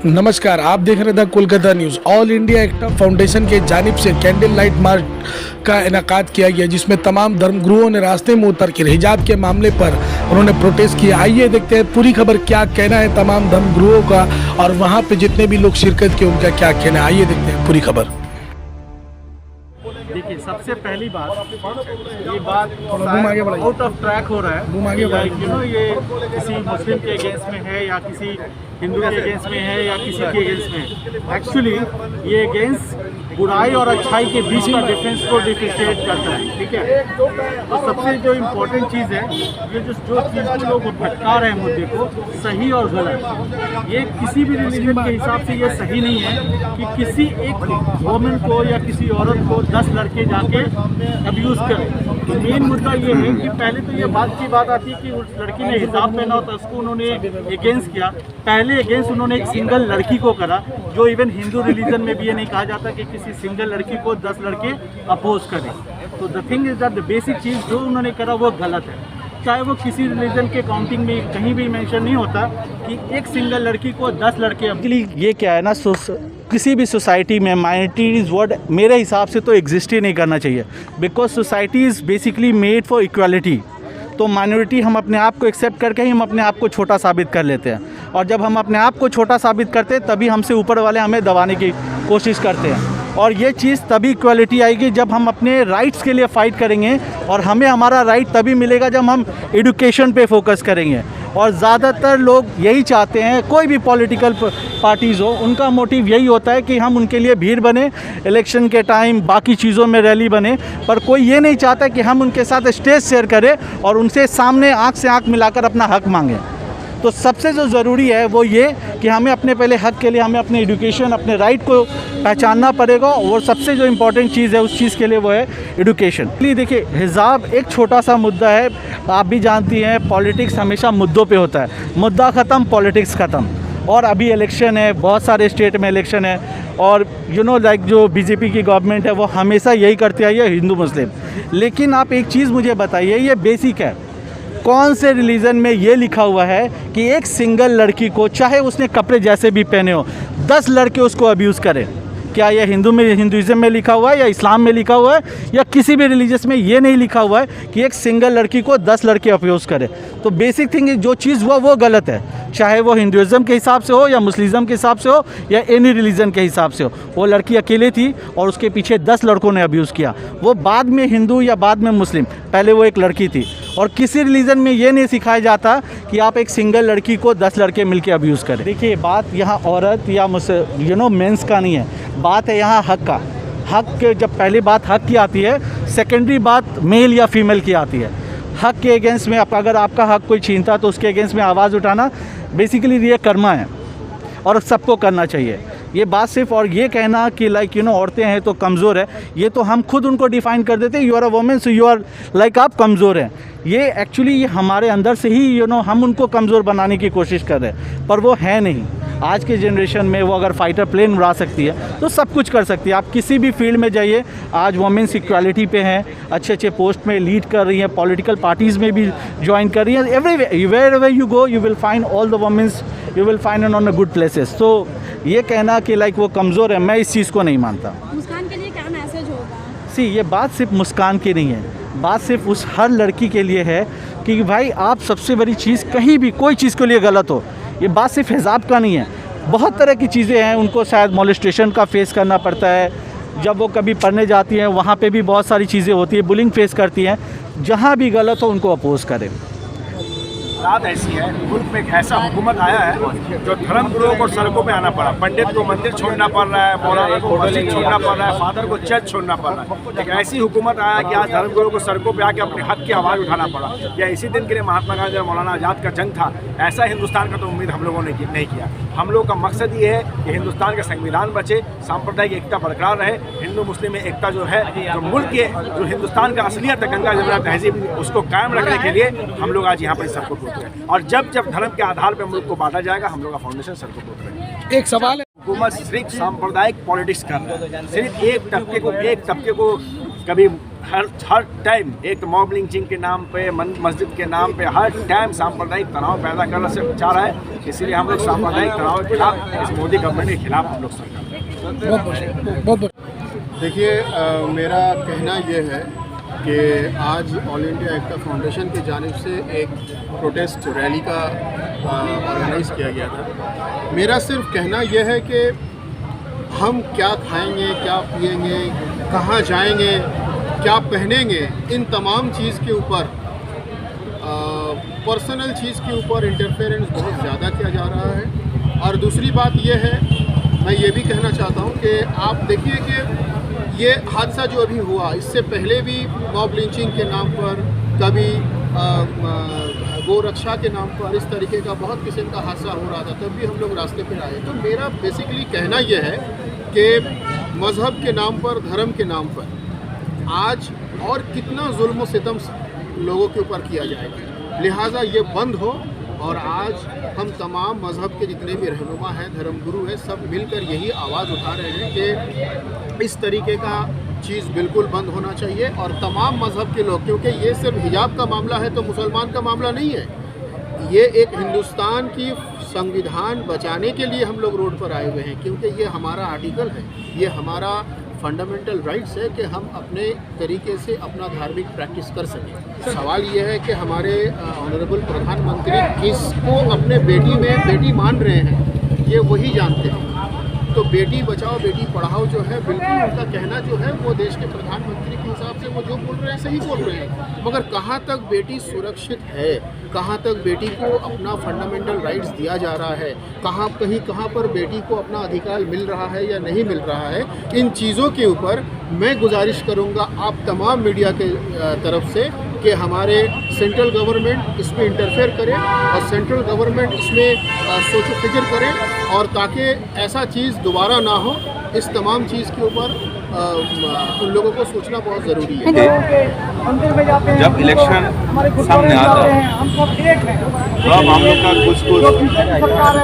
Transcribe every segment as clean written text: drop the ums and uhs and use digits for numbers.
नमस्कार, आप देख रहे थे कोलकाता न्यूज़। ऑल इंडिया एकता फाउंडेशन के जानिब से कैंडल लाइट मार्च का इनेकाद किया गया, जिसमें तमाम धर्मगुरुओं ने रास्ते में उतर कर हिजाब के मामले पर उन्होंने प्रोटेस्ट किया। आइए देखते हैं पूरी खबर, क्या कहना है तमाम धर्मगुरुओं का और वहाँ पे जितने भी लोग शिरकत किए उनका क्या कहना है। आइए देखते हैं पूरी खबर। देखिए, सबसे पहली बात, ये बात आउट ऑफ ट्रैक हो रहा है। ये किसी मुस्लिम के अगेंस्ट में है या किसी हिंदू के अगेंस्ट में है या किसी के अगेंस्ट में है। एक्चुअली ये अगेंस्ट बुराई और अच्छाई के बीच का डिफरेंस को डिफरेंशिएट करता है, ठीक है। तो सबसे जो इम्पोर्टेंट चीज़ है, ये जो चीज़ को लोग भटका रहे हैं मुद्दे को, सही और गलत, ये किसी भी रिलीजन के हिसाब से ये सही नहीं है कि किसी एक वोमेन को या किसी औरत को 10 लड़के जाके अब्यूज़ करें। तो मेन मुद्दा ये है कि पहले तो ये बात की बात आती है कि उस लड़की ने हिजाब पहना तो उसको उन्होंने अगेंस्ट किया। पहले अगेंस्ट उन्होंने एक सिंगल लड़की को करा, जो इवन हिंदू रिलीजन में भी ये नहीं कहा जाता कि किसी सिंगल लड़की को 10 लड़के अपोज करें। तो the thing is that the basic चीज़ जो उन्होंने करा वो गलत है। चाहे वो किसी रिलीजन के काउंटिंग में कहीं भी मेंशन नहीं होता कि एक सिंगल लड़की को 10 लड़के। ये क्या है ना, किसी भी सोसाइटी में माइनॉरिटीज़ वर्ड मेरे हिसाब से तो एग्जिस्ट ही नहीं करना चाहिए, because society is basically made for equality. तो माइनॉरिटी हम अपने आप को एक्सेप्ट करके ही हम अपने आप को छोटा साबित कर लेते हैं, और जब हम अपने आप को छोटा साबित करते हैं तभी हमसे ऊपर वाले हमें दबाने की कोशिश करते हैं। और ये चीज़ तभी इक्वालिटी आएगी जब हम अपने राइट्स के लिए फ़ाइट करेंगे, और हमें हमारा राइट तभी मिलेगा जब हम एजुकेशन पे फोकस करेंगे। और ज़्यादातर लोग यही चाहते हैं, कोई भी पॉलिटिकल पार्टीज़ हो, उनका मोटिव यही होता है कि हम उनके लिए भीड़ बने, इलेक्शन के टाइम बाकी चीज़ों में रैली बने, पर कोई ये नहीं चाहता कि हम उनके साथ स्टेज शेयर करें और उनसे सामने आँख से आँख मिलाकर अपना हक मांगें। तो सबसे जो ज़रूरी है वो ये कि हमें अपने पहले हक के लिए हमें अपने एजुकेशन, अपने राइट को पहचानना पड़ेगा, और सबसे जो इम्पोर्टेंट चीज़ है उस चीज़ के लिए वो है एजुकेशन। इसलिए देखिए, हिजाब एक छोटा सा मुद्दा है, आप भी जानती हैं पॉलिटिक्स हमेशा मुद्दों पे होता है, मुद्दा ख़त्म पॉलिटिक्स ख़त्म। और अभी इलेक्शन है, बहुत सारे स्टेट में इलेक्शन है, और लाइक जो बीजेपी की गवर्नमेंट है वो हमेशा यही करती आई है, हिंदू मुस्लिम। लेकिन आप एक चीज़ मुझे बताइए, ये बेसिक है, कौन से रिलीजन में ये लिखा हुआ है कि एक सिंगल लड़की को, चाहे उसने कपड़े जैसे भी पहने हो, 10 लड़के उसको अब्यूज़ करें? क्या ये हिंदुइज़म में लिखा हुआ है, या इस्लाम में लिखा हुआ है, या किसी भी रिलीजियस में ये नहीं लिखा हुआ है कि एक सिंगल लड़की को 10 लड़के अब्यूज़ करे? तो बेसिक थिंग जो चीज़ हुआ वो गलत है, चाहे वो हिंदुइज़म के हिसाब से हो या मुस्लिम के हिसाब से हो या एनी रिलीजन के हिसाब से हो। वो लड़की अकेले थी और उसके पीछे 10 लड़कों ने अब्यूज़ किया। वो बाद में हिंदू या बाद में मुस्लिम, पहले वो एक लड़की थी। और किसी रिलीजन में ये नहीं सिखाया जाता कि आप एक सिंगल लड़की को 10 लड़के मिलकर अब्यूज़ करें। देखिए, बात यहाँ औरत या मेंस का नहीं है, बात है यहाँ हक का। हक के जब पहली बात हक की आती है, सेकेंडरी बात मेल या फीमेल की आती है। हक के अगेंस्ट में अगर आपका हक कोई छीनता तो उसके अगेंस्ट में आवाज़ उठाना बेसिकली ये कर्मा है, और सबको करना चाहिए। ये बात सिर्फ और ये कहना कि औरतें हैं तो कमज़ोर है, ये तो हम खुद उनको डिफ़ाइन कर देते हैं, you are a women so you are आप कमज़ोर हैं। ये एक्चुअली हमारे अंदर से ही हम उनको कमज़ोर बनाने की कोशिश कर रहे हैं, पर वो है नहीं। आज के जनरेशन में वो अगर फाइटर प्लेन उड़ा सकती है तो सब कुछ कर सकती है। आप किसी भी फील्ड में जाइए, आज वोमेंस इक्वालिटी पे हैं, अच्छे अच्छे पोस्ट में लीड कर रही हैं, पॉलिटिकल पार्टीज़ में भी ज्वाइन कर रही हैं। Everywhere you go you will find all the womens, you will find on the good places. तो ये कहना कि वो कमज़ोर है, मैं इस चीज़ को नहीं मानता। मुस्कान के लिए क्या मैसेज होगा? ये बात सिर्फ मुस्कान की नहीं है, बात सिर्फ उस हर लड़की के लिए है कि भाई आप सबसे बड़ी चीज़ कहीं भी कोई चीज़ के लिए गलत हो, ये बात सिर्फ हिजाब का नहीं है। बहुत तरह की चीज़ें हैं, उनको शायद मॉलेस्टेशन का फेस करना पड़ता है, जब वो कभी पढ़ने जाती हैं वहाँ पे भी बहुत सारी चीज़ें होती है, बुलिंग फेस करती हैं। जहाँ भी गलत हो उनको अपोज करें। बात ऐसी है, मुल्क में एक ऐसा हुकूमत आया है जो धर्मगुरुओं को सड़कों पे आना पड़ा, पंडित को मंदिर छोड़ना पड़ रहा है, मौलाना को मस्जिद छोड़ना पड़ रहा है, फादर को चर्च छोड़ना पड़ रहा है। एक ऐसी हुकूमत आया कि आज धर्मगुरुओं को सड़कों पे आके अपने हक की आवाज़ उठाना पड़ा। या इसी दिन के लिए महात्मा गांधी और मौलाना आज़ाद का जंग था, ऐसा हिंदुस्तान का तो उम्मीद हम लोगों ने नहीं किया। हम लोगों का मकसद ये है कि हिंदुस्तान का संविधान बचे, सांप्रदायिक एकता बरकरार रहे, हिंदू मुस्लिम में एकता जो है, जो मुल्क के जो हिंदुस्तान का असलियत है, गंगा जमुना तहजीब, उसको कायम रखने के लिए हम लोग आज यहाँ पर सड़कों पर उतरे। और जब जब धर्म के आधार पर मुल्क को बांटा जाएगा, हम लोग का फाउंडेशन सड़कों पर उतरेगा। एक सवाल है, हुकूमत सिर्फ सांप्रदायिक पॉलिटिक्स कर रहा है। सिर्फ एक तबके को कभी हर टाइम एक मॉब लिंचिंग के नाम पे, मस्जिद के नाम पे हर टाइम सांप्रदायिक तनाव पैदा करना से चाह रहा है। इसलिए हम लोग सांप्रदायिक तनाव के खिलाफ, इस मोदी गवर्नमेंट के खिलाफ हम लोग सरकार। देखिए, मेरा कहना यह है कि आज ऑल इंडिया एक्टर फाउंडेशन की जानिब से एक प्रोटेस्ट रैली का ऑर्गेनाइज़ किया गया था। मेरा सिर्फ कहना यह है कि हम क्या खाएंगे, क्या पिएंगे, कहाँ जाएंगे, क्या पहनेंगे, इन तमाम चीज़ के ऊपर पर्सनल चीज़ के ऊपर इंटरफेरेंस बहुत ज़्यादा किया जा रहा है। और दूसरी बात यह है, मैं ये भी कहना चाहता हूँ कि आप देखिए कि ये हादसा जो अभी हुआ, इससे पहले भी मॉब लिंचिंग के नाम पर, कभी गौ रक्षा के नाम पर इस तरीके का बहुत किस्म का हादसा हो रहा था, तब भी हम लोग रास्ते पर आए। तो मेरा बेसिकली कहना यह है कि मज़हब के नाम पर, धर्म के नाम पर आज और कितना जुल्म और सितम लोगों के ऊपर किया जाएगा। लिहाजा ये बंद हो और आज हम तमाम मज़हब के जितने भी रहनुमा हैं, धर्मगुरु हैं, सब मिलकर यही आवाज़ उठा रहे हैं कि इस तरीके का चीज़ बिल्कुल बंद होना चाहिए। और तमाम मज़हब के लोग, क्योंकि ये सिर्फ हिजाब का मामला है तो मुसलमान का मामला नहीं है, ये एक हिंदुस्तान की संविधान बचाने के लिए हम लोग रोड पर आए हुए हैं, क्योंकि ये हमारा आर्टिकल है, ये हमारा फंडामेंटल राइट्स है कि हम अपने तरीके से अपना धार्मिक प्रैक्टिस कर सकें। सवाल ये है कि हमारे ऑनरेबल प्रधानमंत्री किसको अपने बेटी मान रहे हैं, ये वही जानते हैं। तो बेटी बचाओ बेटी पढ़ाओ जो है, बिल्कुल उनका कहना जो है वो देश के प्रधानमंत्री के हिसाब से वो जो बोल रहे हैं सही बोल रहे हैं, मगर कहाँ तक बेटी सुरक्षित है, कहाँ तक बेटी को अपना फंडामेंटल राइट्स दिया जा रहा है, कहाँ पर बेटी को अपना अधिकार मिल रहा है या नहीं मिल रहा है, इन चीज़ों के ऊपर मैं गुजारिश करूँगा आप तमाम मीडिया के तरफ से कि हमारे सेंट्रल गवर्नमेंट इसमें इंटरफेयर करे और सेंट्रल गवर्नमेंट इसमें सोच फिक्र करे, और ताकि ऐसा चीज़ दोबारा ना हो। इस तमाम चीज़ के ऊपर उन लोगों को सोचना बहुत ज़रूरी है। जब इलेक्शन सामने आता है तो अब हम लोग का कुछ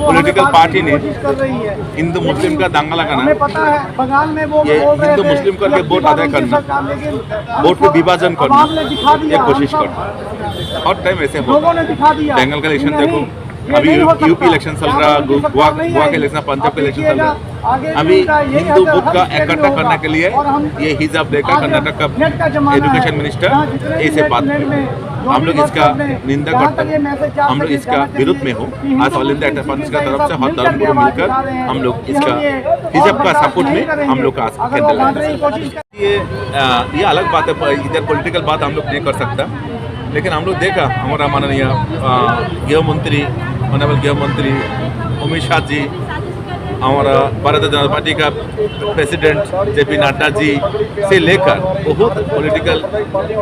पॉलिटिकल पार्टी ने हिंदू मुस्लिम का दांगा लगाना, ये हिंदू मुस्लिम करके वोट अदा करना, वोट को विभाजन करना, ये कोशिश करना। और टाइम ऐसे होता है। बंगाल का इलेक्शन देखो, अभी यूपी इलेक्शन चल रहा, गोवा के इलेक्शन, पंजाब का इलेक्शन चल रहा। अभी हिंदू बुक का इकट्ठा करने के लिए ये हिजाब देकर कर्नाटक का एजुकेशन मिनिस्टर ऐसे बात कर, हम लोग इसका निंदा करते हैं, हम लोग इसका विरुद्ध में हो। आज ऑल इंडिया एक्टर फाउंडेशन की तरफ से हर धर्म को मिलकर हम लोग इसका हिजाब का सपोर्ट में हम लोग का ये अलग बात है, इधर पॉलिटिकल बात हम लोग नहीं कर सकता। लेकिन हम लोग देखा हमारा माननीय गृह मंत्री, ऑनरेबल गृह मंत्री अमित शाह जी, हमारा भारतीय जनता पार्टी का प्रेसिडेंट जेपी नड्डा जी से लेकर बहुत पॉलिटिकल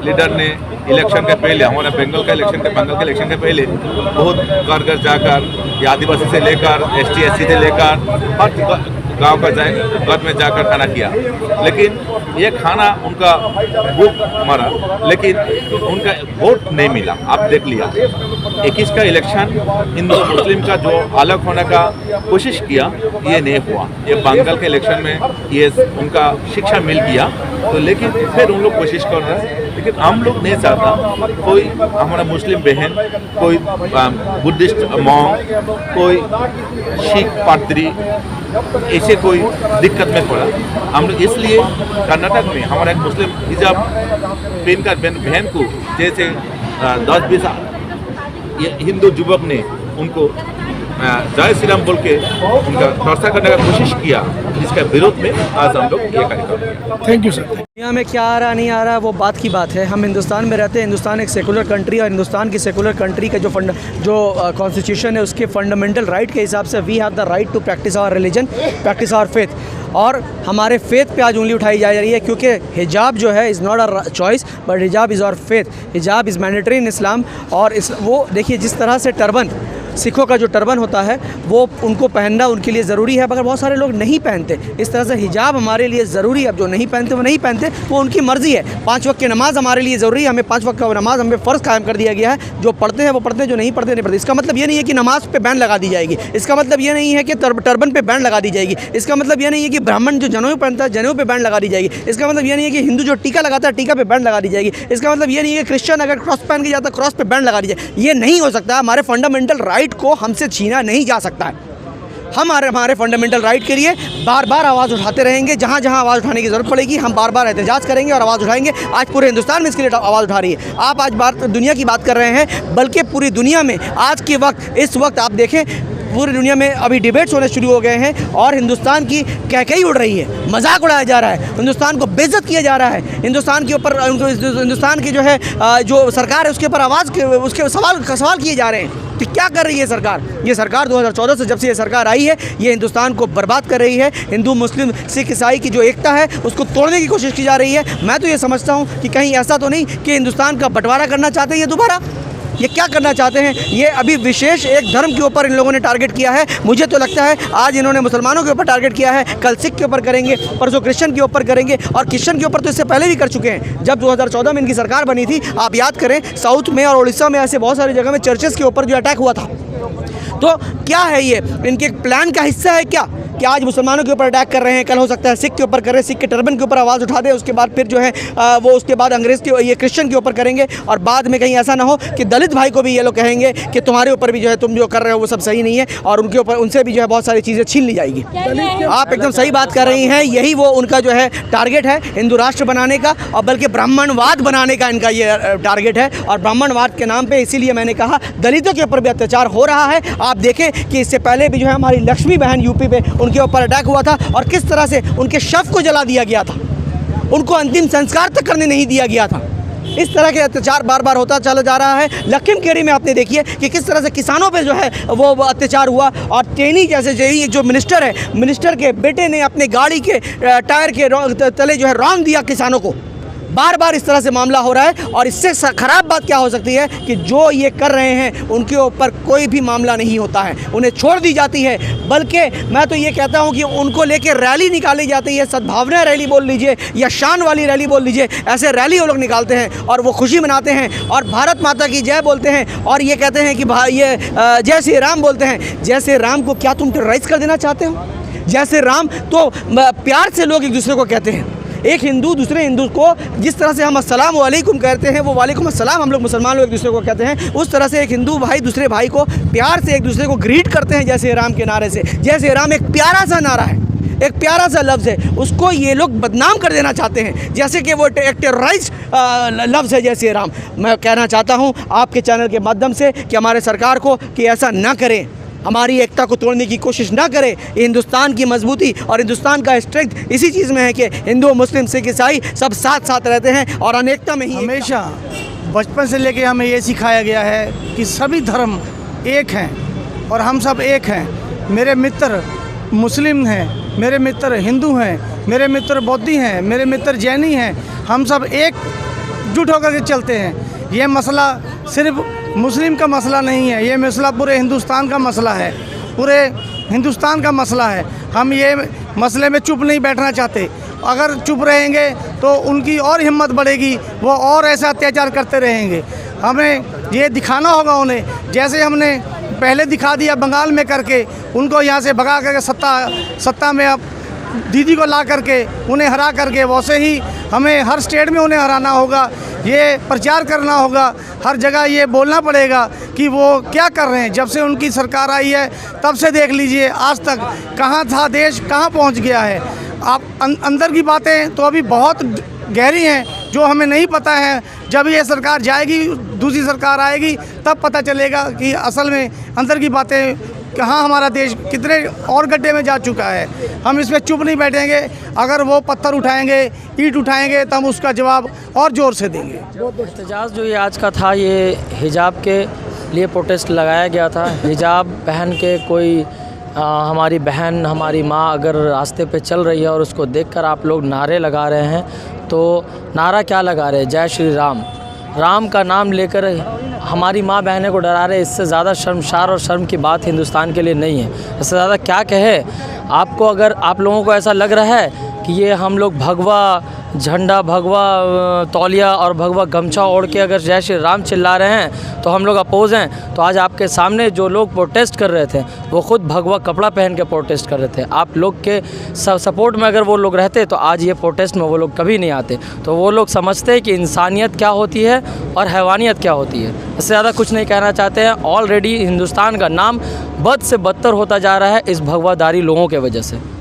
लीडर ने इलेक्शन के पहले, हमारा बंगाल के इलेक्शन के पहले बहुत घर घर जाकर, ये आदिवासी से लेकर ST SC से लेकर हर गांव का घर में जाकर खाना किया। लेकिन ये खाना उनका भूख मारा, लेकिन उनका वोट नहीं मिला। आप देख लिया 21 का इलेक्शन हिंदू मुस्लिम का जो अलग होने का कोशिश किया, ये नहीं हुआ। ये बंगाल के इलेक्शन में ये उनका शिक्षा मिल गया, तो लेकिन फिर उन लोग कोशिश कर रहे हैं। लेकिन हम लोग नहीं चाहता कोई हमारा मुस्लिम बहन, कोई बुद्धिस्ट मॉन्क, कोई सिख पादरी ऐसे कोई दिक्कत में पड़ा। हम लोग इसलिए कर्नाटक में हमारा एक मुस्लिम हिजाब पहनकर बहन को जैसे 10-20 हिंदू युवक ने उनको जय श्री राम बोल के उनका चर्चा करने का कोशिश किया, जिसका विरोध में आज हम लोग ये कार्यक्रम। Thank you sir. दुनिया में क्या आ रहा नहीं आ रहा वो बात की बात है। हम हिंदुस्तान में रहते हैं, हिंदुस्तान एक सेकुलर कंट्री, और हिंदुस्तान की सेकुलर कंट्री का जो कॉन्स्टिट्यूशन है उसके फंडामेंटल राइट के हिसाब से we have the right to practice our religion, practice our faith. और हमारे फेथ पे आज उंगली उठाई जा रही है, क्योंकि हिजाब जो है is not a choice but हिजाब इज़ आवर फेथ। हिजाब इज़ मैंडेटरी इन इस्लाम। और वो देखिए जिस तरह से टर्बन सिखों का जो टर्बन होता है वो उनको पहनना उनके लिए ज़रूरी है, मगर बहुत सारे लोग नहीं पहनते। इस तरह से हिजाब हमारे लिए ज़रूरी है। अब जो नहीं पहनते वो नहीं पहनते, वो उनकी मर्ज़ी है। 5 वक्त की नमाज़ हमारे लिए ज़रूरी है, हमें 5 वक्त का नमाज़ हमें फ़र्ज़ कायम कर दिया गया है। जो पढ़ते हैं वो पढ़ते हैं, जो नहीं पढ़ते नहीं पढ़ते। इसका मतलब ये नहीं है कि नमाज़ पे बैन लगा दी जाएगी, इसका मतलब ये नहीं है कि टर्बन पे बैन लगा दी जाएगी, इसका मतलब ये नहीं है कि ब्राह्मण जो जनेऊ पहनता है जनेऊ पे बैन लगा दी जाएगी, इसका मतलब ये नहीं है कि हिंदू जो टीका लगाता है टीका पे बैन लगा दी जाएगी, इसका मतलब ये नहीं है कि क्रिश्चियन अगर क्रॉस पहन के जाता है क्रॉस पे बैन लगा दी जाए। ये नहीं हो सकता। हमारे फंडामेंटल राइट को हमसे छीना नहीं जा सकता है। हम हमारे फंडामेंटल राइट के लिए बार बार आवाज़ उठाते रहेंगे। जहाँ जहाँ आवाज़ उठाने की ज़रूरत पड़ेगी हम बार बार एहतजाज करेंगे और आवाज़ उठाएंगे। आज पूरे हिंदुस्तान में इसके लिए आवाज़ उठा रही है। आप आज दुनिया की बात कर रहे हैं, बल्कि पूरी दुनिया में आज के वक्त इस वक्त आप देखें पूरी दुनिया में अभी डिबेट्स होने शुरू हो गए हैं और हिंदुस्तान की कहकही उड़ रही है, मजाक उड़ाया जा रहा है, हिंदुस्तान को बेइज्जत किया जा रहा है, हिंदुस्तान के ऊपर हिंदुस्तान की जो है जो सरकार है उसके ऊपर उसके सवाल किए जा रहे हैं। तो क्या कर रही है सरकार? ये सरकार 2014 से जब से ये सरकार आई है ये हिंदुस्तान को बर्बाद कर रही है। हिंदू मुस्लिम सिख ईसाई की जो एकता है उसको तोड़ने की कोशिश की जा रही है। मैं तो ये समझता हूँ कि कहीं ऐसा तो नहीं कि हिंदुस्तान का बंटवारा करना चाहते हैं ये दोबारा। ये क्या करना चाहते हैं? ये अभी विशेष एक धर्म के ऊपर इन लोगों ने टारगेट किया है। मुझे तो लगता है आज इन्होंने मुसलमानों के ऊपर टारगेट किया है, कल सिख के ऊपर करेंगे, परसों क्रिश्चियन के ऊपर करेंगे। और क्रिश्चियन के ऊपर तो इससे पहले भी कर चुके हैं। जब 2014 में इनकी सरकार बनी थी, आप याद करें, साउथ में और उड़ीसा में ऐसे बहुत सारी जगह में चर्चेस के ऊपर जो अटैक हुआ था। तो क्या है ये इनके प्लान का हिस्सा है क्या कि आज मुसलमानों के ऊपर अटैक कर रहे हैं, कल हो सकता है सिख के ऊपर कर रहे हैं, सिख के टर्बन के ऊपर आवाज़ उठा दे, उसके बाद फिर जो है वो उसके बाद अंग्रेज़ के ये क्रिश्चियन के ऊपर करेंगे और बाद में कहीं ऐसा ना हो कि दलित भाई को भी ये लोग कहेंगे कि तुम्हारे ऊपर भी जो है तुम जो कर रहे हो वो सब सही नहीं है और उनके ऊपर उनसे भी जो है बहुत सारी चीज़ें छीन ली जाएगी। आप एकदम सही बात कर रही हैं। यही वो उनका जो है टारगेट है हिंदू राष्ट्र बनाने का और बल्कि ब्राह्मणवाद बनाने का इनका ये टारगेट है। और ब्राह्मणवाद के नाम पर इसीलिए मैंने कहा दलितों के ऊपर भी अत्याचार हो रहा है। आप देखें कि इससे पहले भी जो है हमारी लक्ष्मी बहन यूपी पे उनके ऊपर अटैक हुआ था और किस तरह से उनके शव को जला दिया गया था, उनको अंतिम संस्कार तक करने नहीं दिया गया था। इस तरह के अत्याचार बार बार होता चला जा रहा है। लखीमखेरी में आपने देखिए कि किस तरह से किसानों पे जो है वो अत्याचार हुआ और टेनी जैसे जो मिनिस्टर है, मिनिस्टर के बेटे ने अपने गाड़ी के टायर के तले जो है रौंद दिया किसानों को। बार बार इस तरह से मामला हो रहा है और इससे ख़राब बात क्या हो सकती है कि जो ये कर रहे हैं उनके ऊपर कोई भी मामला नहीं होता है, उन्हें छोड़ दी जाती है। बल्कि मैं तो ये कहता हूँ कि उनको लेके रैली निकाली जाती है, सद्भावना रैली बोल लीजिए या शान वाली रैली बोल लीजिए, ऐसे रैली वो लोग निकालते हैं और वो खुशी मनाते हैं और भारत माता की जय बोलते हैं और ये कहते हैं कि भाई ये जय श्री राम बोलते हैं। जय श्री राम को क्या तुम टेरराइज कर देना चाहते हो? जय श्री राम तो प्यार से लोग एक दूसरे को कहते हैं। एक हिंदू दूसरे हिंदू को जिस तरह से हम अस्सलाम वालेकुम कहते हैं, वो वालेकुम अस्सलाम हम लोग मुसलमान लोग एक दूसरे को कहते हैं, उस तरह से एक हिंदू भाई दूसरे भाई को प्यार से एक दूसरे को ग्रीट करते हैं जय श्री राम के नारे से। जय श्री राम एक प्यारा सा नारा है, एक प्यारा सा लफ्ज़ है, उसको ये लोग बदनाम कर देना चाहते हैं जैसे कि वो एक टेरराइज लफ्ज़ है जय श्री राम। मैं कहना चाहता हूँ आपके चैनल के माध्यम से कि हमारे सरकार को कि ऐसा ना करें, हमारी एकता को तोड़ने की कोशिश ना करें। हिंदुस्तान की मजबूती और हिंदुस्तान का स्ट्रेंथ इसी चीज़ में है कि हिंदू मुस्लिम सिख ईसाई सब साथ साथ रहते हैं और अनेकता में ही हमेशा बचपन से लेके हमें ये सिखाया गया है कि सभी धर्म एक हैं और हम सब एक हैं। मेरे मित्र मुस्लिम हैं, मेरे मित्र हिंदू हैं, मेरे मित्र बौद्धी हैं, मेरे मित्र जैनी हैं, हम सब एकजुट होकर के चलते हैं। ये मसला सिर्फ मुस्लिम का मसला नहीं है, ये मसला पूरे हिंदुस्तान का मसला है, पूरे हिंदुस्तान का मसला है। हम ये मसले में चुप नहीं बैठना चाहते। अगर चुप रहेंगे तो उनकी और हिम्मत बढ़ेगी, वो और ऐसा अत्याचार करते रहेंगे। हमें ये दिखाना होगा उन्हें, जैसे हमने पहले दिखा दिया बंगाल में करके, उनको यहाँ से भगा करके सत्ता में अब दीदी को ला करके उन्हें हरा करके, वैसे ही हमें हर स्टेट में उन्हें हराना होगा। ये प्रचार करना होगा, हर जगह ये बोलना पड़ेगा कि वो क्या कर रहे हैं। जब से उनकी सरकार आई है तब से देख लीजिए आज तक कहाँ था देश, कहाँ पहुँच गया है। आप अंदर की बातें तो अभी बहुत गहरी हैं जो हमें नहीं पता है। जब ये सरकार जाएगी, दूसरी सरकार आएगी, तब पता चलेगा कि असल में अंदर की बातें कहाँ हमारा देश कितने और गड्ढे में जा चुका है। हम इसमें चुप नहीं बैठेंगे। अगर वो पत्थर उठाएंगे, ईंट उठाएंगे, तो हम उसका जवाब और ज़ोर से देंगे। एहतजाज जो ये आज का था, ये हिजाब के लिए प्रोटेस्ट लगाया गया था। हिजाब पहन के कोई हमारी बहन, हमारी माँ अगर रास्ते पे चल रही है और उसको देखकर आप लोग नारे लगा रहे हैं, तो नारा क्या लगा रहे हैं? जय श्री राम। राम का नाम लेकर हमारी माँ बहनें को डरा रहे, इससे ज़्यादा शर्मसार और शर्म की बात हिंदुस्तान के लिए नहीं है। इससे ज़्यादा क्या कहे आपको। अगर आप लोगों को ऐसा लग रहा है कि ये हम लोग भगवा झंडा, भगवा तौलिया और भगवा गमछा ओढ़ के अगर जय श्री राम चिल्ला रहे हैं तो हम लोग अपोज़ हैं, तो आज आपके सामने जो लोग प्रोटेस्ट कर रहे थे वो ख़ुद भगवा कपड़ा पहन के प्रोटेस्ट कर रहे थे। आप लोग के सपोर्ट में अगर वो लोग रहते तो आज ये प्रोटेस्ट में वो लोग कभी नहीं आते। तो वो लोग समझते हैं कि इंसानियत क्या होती है और हैवानियत क्या होती है। इससे ज़्यादा कुछ नहीं कहना चाहते हैं। ऑलरेडी हिंदुस्तान का नाम बद से बदतर होता जा रहा है इस भगवाधारी लोगों के वजह से।